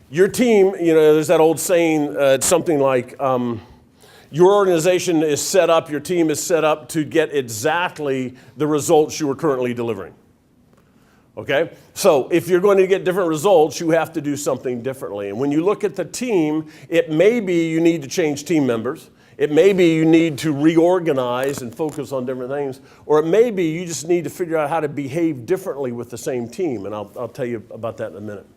Your team, there's that old saying, it's something like, your organization is set up, your team is set up to get exactly the results you are currently delivering. Okay? So if you're going to get different results, you have to do something differently. And when you look at the team, it may be you need to change team members. It may be you need to reorganize and focus on different things. Or it may be you just need to figure out how to behave differently with the same team. And I'll tell you about that in a minute.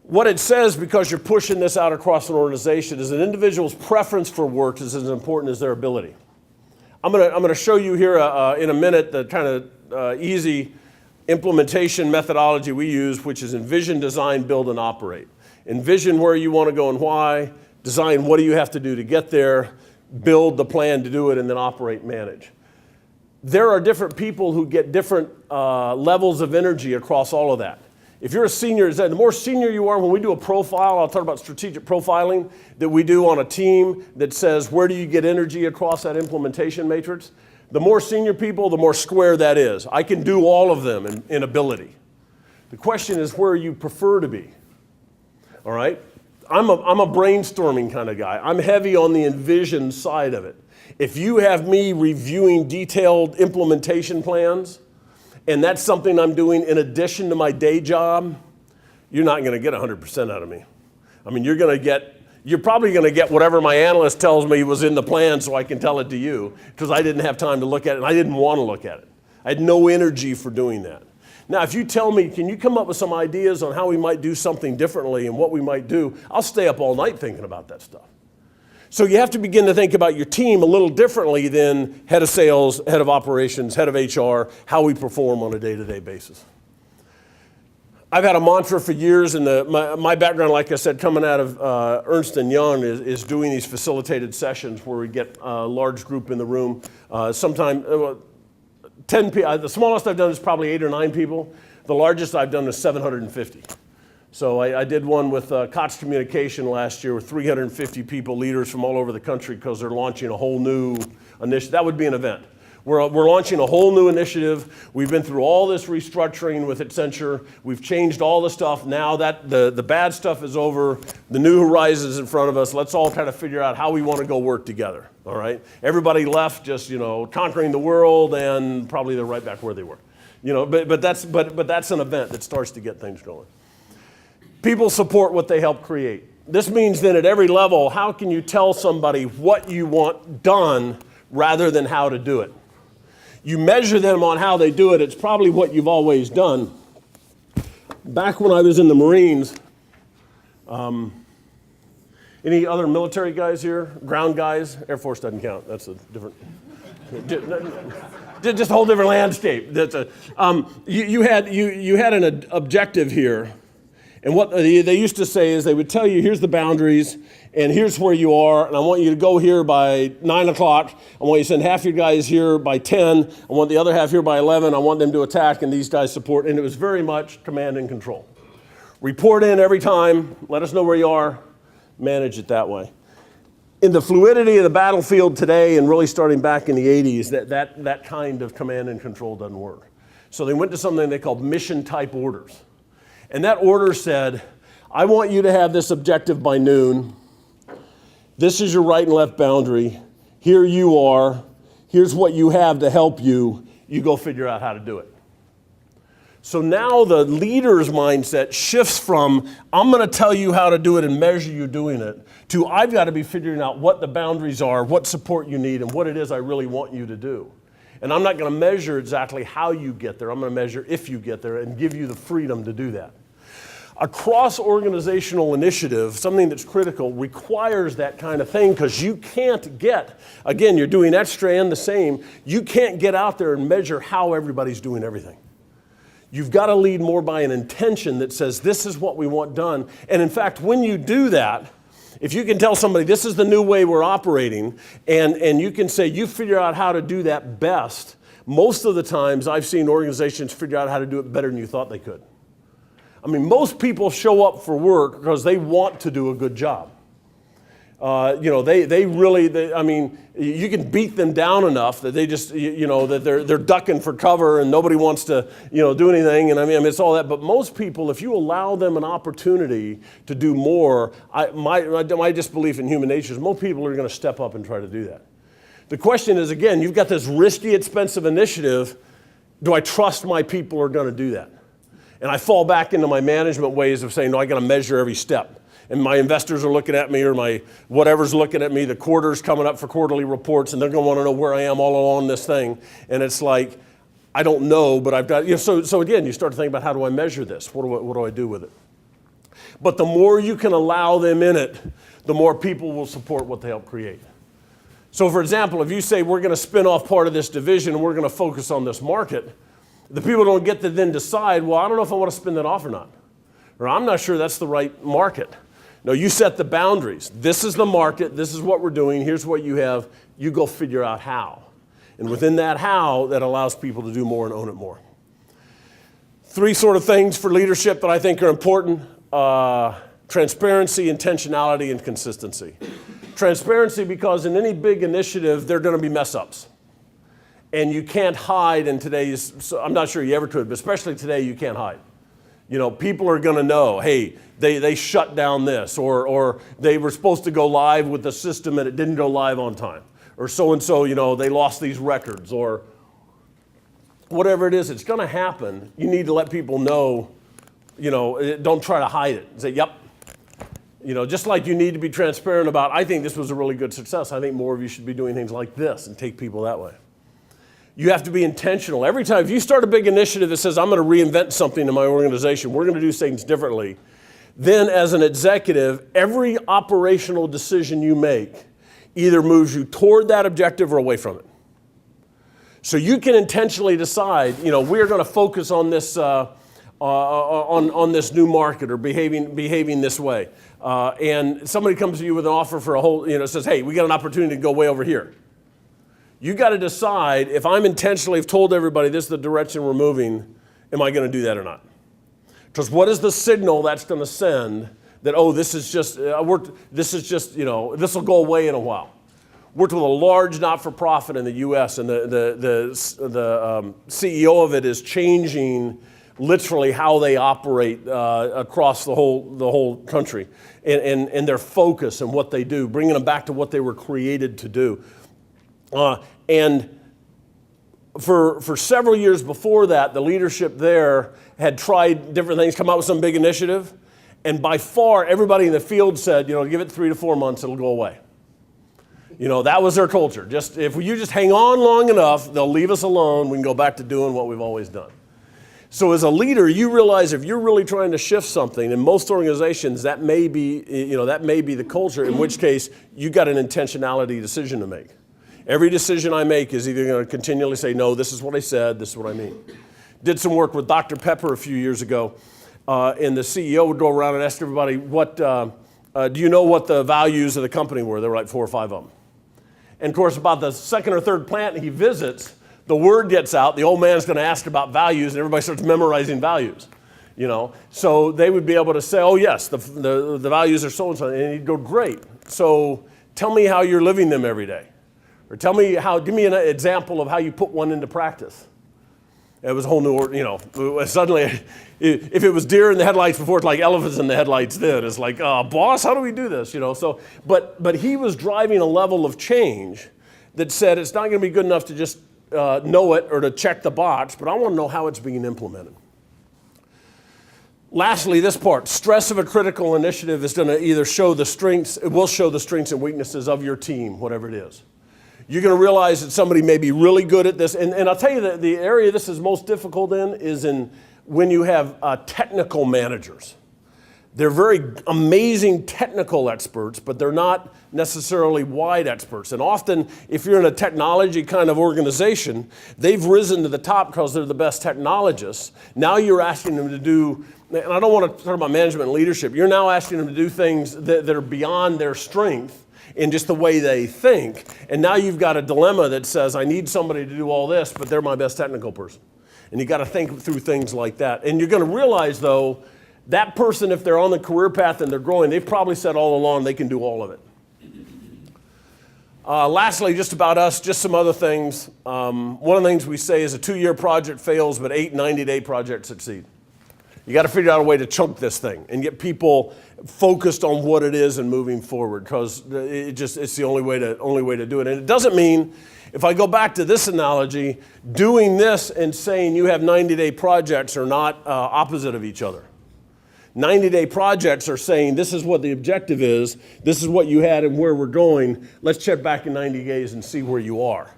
What it says, because you're pushing this out across an organization, is an individual's preference for work is as important as their ability. I'm going to show you here in a minute the kind of easy implementation methodology we use, which is envision, design, build, and operate. Envision where you want to go and why. Design what do you have to do to get there. Build the plan to do it, and then operate and manage. There are different people who get different levels of energy across all of that. If you're a senior, the more senior you are, when we do a profile, I'll talk about strategic profiling that we do on a team that says where do you get energy across that implementation matrix. The more senior people, the more square that is. I can do all of them in ability. The question is where you prefer to be. All right? I'm a brainstorming kind of guy. I'm heavy on the envision side of it. If you have me reviewing detailed implementation plans, and that's something I'm doing in addition to my day job, you're not going to get 100% out of me. I mean, you're probably going to get whatever my analyst tells me was in the plan so I can tell it to you, because I didn't have time to look at it and I didn't want to look at it. I had no energy for doing that. Now, if you tell me, can you come up with some ideas on how we might do something differently and what we might do, I'll stay up all night thinking about that stuff. So you have to begin to think about your team a little differently than head of sales, head of operations, head of HR, how we perform on a day-to-day basis. I've had a mantra for years, and my background, like I said, coming out of Ernst & Young is doing these facilitated sessions where we get a large group in the room. Sometimes 10 people. The smallest I've done is probably 8 or 9 people. The largest I've done is 750. So I did one with Koch Communication last year with 350 people, leaders from all over the country, because they're launching a whole new initiative. That would be an event. We're launching a whole new initiative. We've been through all this restructuring with Accenture. We've changed all the stuff. Now that the bad stuff is over, the new horizon is in front of us. Let's all kind of figure out how we want to go work together. All right? Everybody left just conquering the world, and probably they're right back where they were. But that's an event that starts to get things going. People support what they help create. This means then at every level, how can you tell somebody what you want done rather than how to do it? You measure them on how they do it. It's probably what you've always done. Back when I was in the Marines, any other military guys here? Ground guys? Air Force doesn't count. That's a different, just a whole different landscape. You had an objective here. And what they used to say is they would tell you, here's the boundaries, and here's where you are, and I want you to go here by 9 o'clock. I want you to send half your guys here by 10. I want the other half here by 11. I want them to attack, and these guys support. And it was very much command and control. Report in every time. Let us know where you are. Manage it that way. In the fluidity of the battlefield today, and really starting back in the 80s, that kind of command and control doesn't work. So they went to something they called mission-type orders. And that order said, I want you to have this objective by noon. This is your right and left boundary. Here you are. Here's what you have to help you. You go figure out how to do it. So now the leader's mindset shifts from, I'm going to tell you how to do it and measure you doing it, to I've got to be figuring out what the boundaries are, what support you need, and what it is I really want you to do. And I'm not going to measure exactly how you get there. I'm going to measure if you get there and give you the freedom to do that. A cross-organizational initiative, something that's critical, requires that kind of thing, because you can't get, again, you're doing extra and the same, you can't get out there and measure how everybody's doing everything. You've got to lead more by an intention that says, this is what we want done. And in fact, when you do that, if you can tell somebody, this is the new way we're operating, and you can say, you figure out how to do that best, most of the times I've seen organizations figure out how to do it better than you thought they could. I mean, most people show up for work because they want to do a good job. They really, I mean, you can beat them down enough that they just, that they're ducking for cover and nobody wants to, do anything. And I mean, it's all that. But most people, if you allow them an opportunity to do more, my disbelief in human nature is most people are going to step up and try to do that. The question is, again, you've got this risky, expensive initiative. Do I trust my people are going to do that? And I fall back into my management ways of saying, no, I got to measure every step. And my investors are looking at me, or my whatever's looking at me, the quarter's coming up for quarterly reports, and they're going to want to know where I am all along this thing. And it's like, I don't know, but I've got, so again, you start to think about, how do I measure this? What do I do with it? But the more you can allow them in it, the more people will support what they help create. So for example, if you say we're going to spin off part of this division and we're going to focus on this market, the people don't get to then decide, well, I don't know if I want to spin that off or not. Or I'm not sure that's the right market. No, you set the boundaries. This is the market. This is what we're doing. Here's what you have. You go figure out how. And within that how, that allows people to do more and own it more. 3 sort of things for leadership that I think are important. Transparency, intentionality, and consistency. Transparency, because in any big initiative, there are going to be mess-ups. And you can't hide in today's, I'm not sure you ever could, but especially today, you can't hide. People are going to know, hey, they shut down this, or they were supposed to go live with the system and it didn't go live on time. Or so-and-so, they lost these records, or whatever it is, it's going to happen. You need to let people know, don't try to hide it. Say, yep. Just like you need to be transparent about, I think this was a really good success. I think more of you should be doing things like this and take people that way. You have to be intentional. Every time, if you start a big initiative that says, I'm going to reinvent something in my organization, we're going to do things differently, then as an executive, every operational decision you make either moves you toward that objective or away from it. So you can intentionally decide, we're going to focus on this on this new market, or behaving this way. And somebody comes to you with an offer for a whole, says, hey, we got an opportunity to go way over here. You got to decide, if I'm intentionally have told everybody this is the direction we're moving, am I going to do that or not? Because what is the signal that's going to send that, this is just, this will go away in a while. Worked with a large not-for-profit in the U.S., and the CEO of it is changing literally how they operate across the whole country, and their focus and what they do, bringing them back to what they were created to do. And for several years before that, the leadership there had tried different things, come out with some big initiative, and by far everybody in the field said, give it 3 to 4 months, it'll go away. That was their culture. If you just hang on long enough, they'll leave us alone. We can go back to doing what we've always done. So as a leader, you realize if you're really trying to shift something, in most organizations, that may be the culture, in which case you got an intentionality decision to make. Every decision I make is either going to continually say, no, this is what I said, this is what I mean. Did some work with Dr. Pepper a few years ago, and the CEO would go around and ask everybody, do you know what the values of the company were? There were like 4 or 5 of them. And of course, about the second or third plant he visits, the word gets out, the old man's going to ask about values, and everybody starts memorizing values. So they would be able to say, oh yes, the values are so-and-so, and he'd go, great. So tell me how you're living them every day. Or give me an example of how you put one into practice. It was a whole new, suddenly, if it was deer in the headlights before, it's like elephants in the headlights then. It's like, boss, how do we do this? But he was driving a level of change that said it's not going to be good enough to just know it or to check the box, but I want to know how it's being implemented. Lastly, this part, stress of a critical initiative is going to either it will show the strengths and weaknesses of your team, whatever it is. You're going to realize that somebody may be really good at this. And I'll tell you that the area this is most difficult in is when you have technical managers. They're very amazing technical experts, but they're not necessarily wide experts. And often, if you're in a technology kind of organization, they've risen to the top because they're the best technologists. Now you're asking them to do, and I don't want to talk about management and leadership, you're now asking them to do things that are beyond their strength in just the way they think. And now you've got a dilemma that says, I need somebody to do all this, but they're my best technical person. And you got to think through things like that. And you're going to realize, though, that person, if they're on the career path and they're growing, they've probably said all along they can do all of it. Lastly, just about us, just some other things. One of the things we say is a 2-year project fails, but 8 90-day projects succeed. You got to figure out a way to chunk this thing and get people focused on what it is and moving forward, because it's the only way to do it. And it doesn't mean, if I go back to this analogy, doing this and saying you have 90-day projects are not opposite of each other. 90-day projects are saying this is what the objective is, this is what you had and where we're going, let's check back in 90 days and see where you are.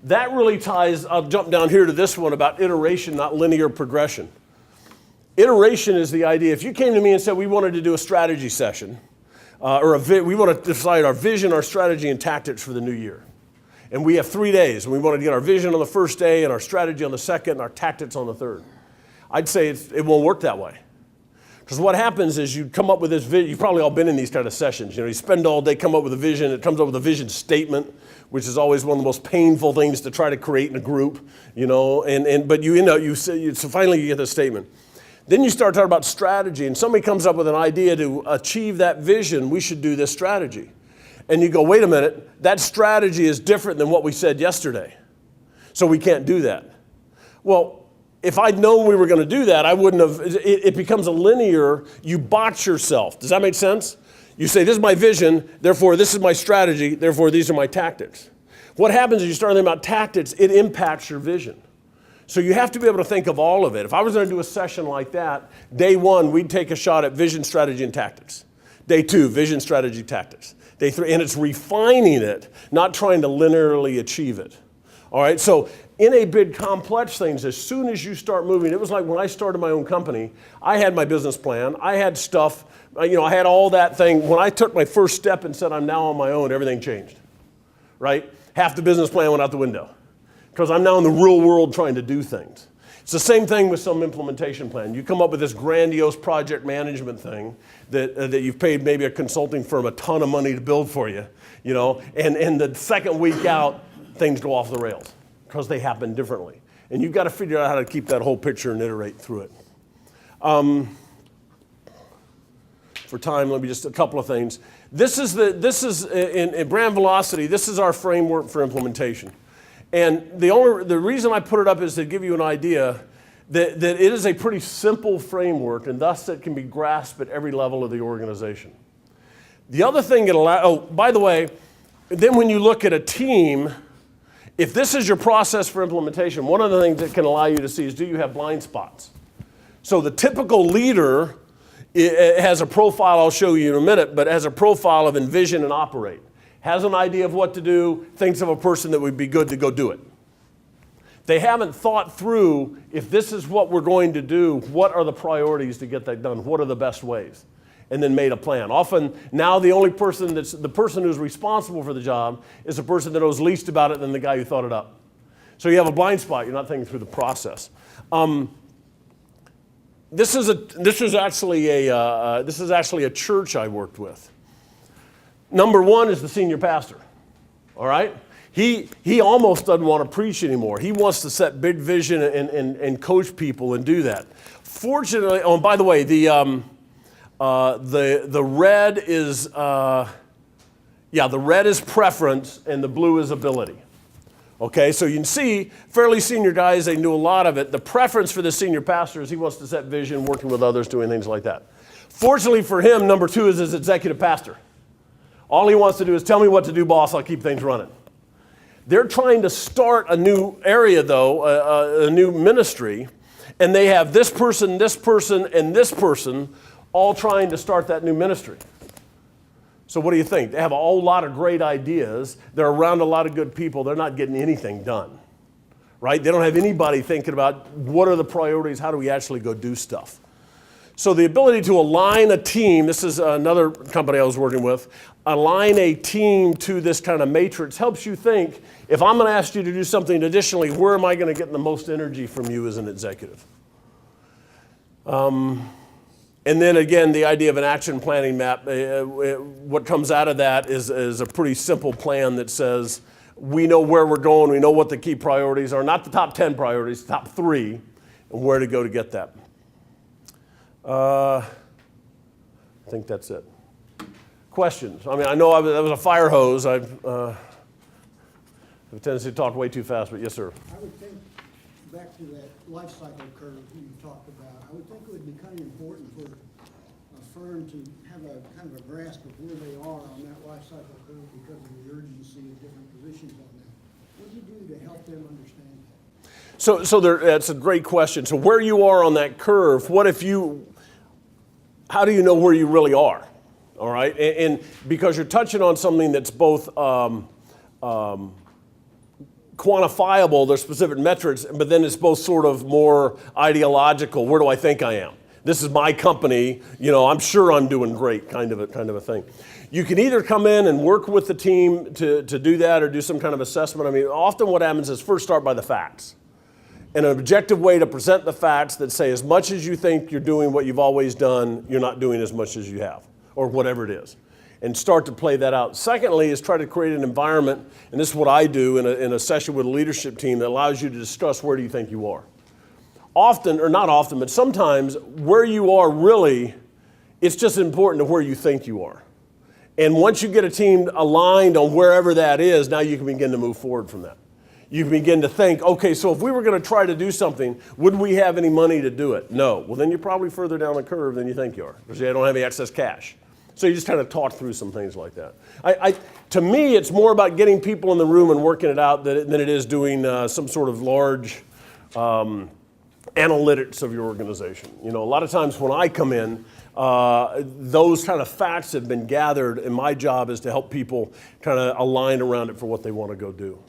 That really ties, I'll jump down here to this one about iteration, not linear progression. Iteration is the idea, if you came to me and said we wanted to do a strategy session, we want to decide our vision, our strategy, and tactics for the new year. And we have 3 days, and we want to get our vision on the first day, and our strategy on the second, and our tactics on the third. I'd say it won't work that way. Because what happens is you come up with this vision. You've probably all been in these kind of sessions. You spend all day, come up with a vision. It comes up with a vision statement, which is always one of the most painful things to try to create in a group. But so finally you get the statement. Then you start talking about strategy, and somebody comes up with an idea to achieve that vision. We should do this strategy, and you go, wait a minute, that strategy is different than what we said yesterday, so we can't do that. Well, if I'd known we were going to do that, I wouldn't have. It becomes a linear, you box yourself. Does that make sense? You say, this is my vision, therefore this is my strategy, therefore these are my tactics. What happens is you start thinking about tactics, it impacts your vision. So you have to be able to think of all of it. If I was going to do a session like that, day 1, we'd take a shot at vision, strategy, and tactics. Day 2, vision, strategy, tactics. Day 3, and it's refining it, not trying to linearly achieve it. All right, so in a big complex things, as soon as you start moving, it was like when I started my own company, I had my business plan, I had stuff, I had all that thing. When I took my first step and said I'm now on my own, everything changed, right? Half the business plan went out the window because I'm now in the real world trying to do things. It's the same thing with some implementation plan. You come up with this grandiose project management thing that you've paid maybe a consulting firm a ton of money to build for you, and the second week out, things go off the rails because they happen differently. And you've got to figure out how to keep that whole picture and iterate through it. For time, let me just a couple of things. This is in brand velocity, this is our framework for implementation. And the reason I put it up is to give you an idea that it is a pretty simple framework, and thus it can be grasped at every level of the organization. The other thing by the way, then when you look at a team, if this is your process for implementation, one of the things it can allow you to see is, do you have blind spots? So the typical leader has a profile, I'll show you in a minute, but has a profile of envision and operate. Has an idea of what to do, thinks of a person that would be good to go do it. They haven't thought through, if this is what we're going to do, what are the priorities to get that done? What are the best ways? And then made a plan. Often, now the person who's responsible for the job is the person that knows least about it than the guy who thought it up. So you have a blind spot, you're not thinking through the process. This is actually a church I worked with. Number 1 is the senior pastor, all right? He almost doesn't want to preach anymore. He wants to set big vision and coach people and do that. Fortunately, by the way, the red is the red is preference and the blue is ability. Okay, so you can see fairly senior guys, they knew a lot of it. The preference for the senior pastor is he wants to set vision, working with others, doing things like that. Fortunately for him, number 2 is his executive pastor. All he wants to do is tell me what to do, boss, I'll keep things running. They're trying to start a new area though, a new ministry, and they have this person, and this person all trying to start that new ministry. So what do you think? They have a whole lot of great ideas. They're around a lot of good people. They're not getting anything done, right? They don't have anybody thinking about what are the priorities, how do we actually go do stuff. So the ability to align a team, this is another company I was working with, align a team to this kind of matrix helps you think, if I'm going to ask you to do something additionally, where am I going to get the most energy from you as an executive? And then again, the idea of an action planning map, what comes out of that is a pretty simple plan that says, we know where we're going, we know what the key priorities are, not the top 10 priorities, top 3, and where to go to get that. I think that's it. Questions? I mean, I know that was a fire hose. I have a tendency to talk way too fast, but yes, sir. I would think, back to that life cycle curve you talked about, I would think it would be kind of important for a firm to have a kind of a grasp of where they are on that life cycle curve because of the urgency of different positions on that. What do you do to help them understand that? So that's a great question. So where you are on that curve, how do you know where you really are? All right, and because you're touching on something that's both quantifiable, there's specific metrics, but then it's both sort of more ideological. Where do I think I am? This is my company. I'm sure I'm doing great, kind of a thing. You can either come in and work with the team to do that or do some kind of assessment. I mean, often what happens is first start by the facts. And an objective way to present the facts that say as much as you think you're doing what you've always done, you're not doing as much as you have, or whatever it is, and start to play that out. Secondly is try to create an environment, and this is what I do in a session with a leadership team that allows you to discuss where do you think you are. Often, or not often, but sometimes where you are really, it's just important to where you think you are. And once you get a team aligned on wherever that is, now you can begin to move forward from that. You can begin to think, okay, so if we were going to try to do something, would we have any money to do it? No. Well, then you're probably further down the curve than you think you are because you don't have any excess cash. So you just kind of talk through some things like that. To me, it's more about getting people in the room and working it out than it is doing some sort of large analytics of your organization. A lot of times when I come in, those kind of facts have been gathered, and my job is to help people kind of align around it for what they want to go do.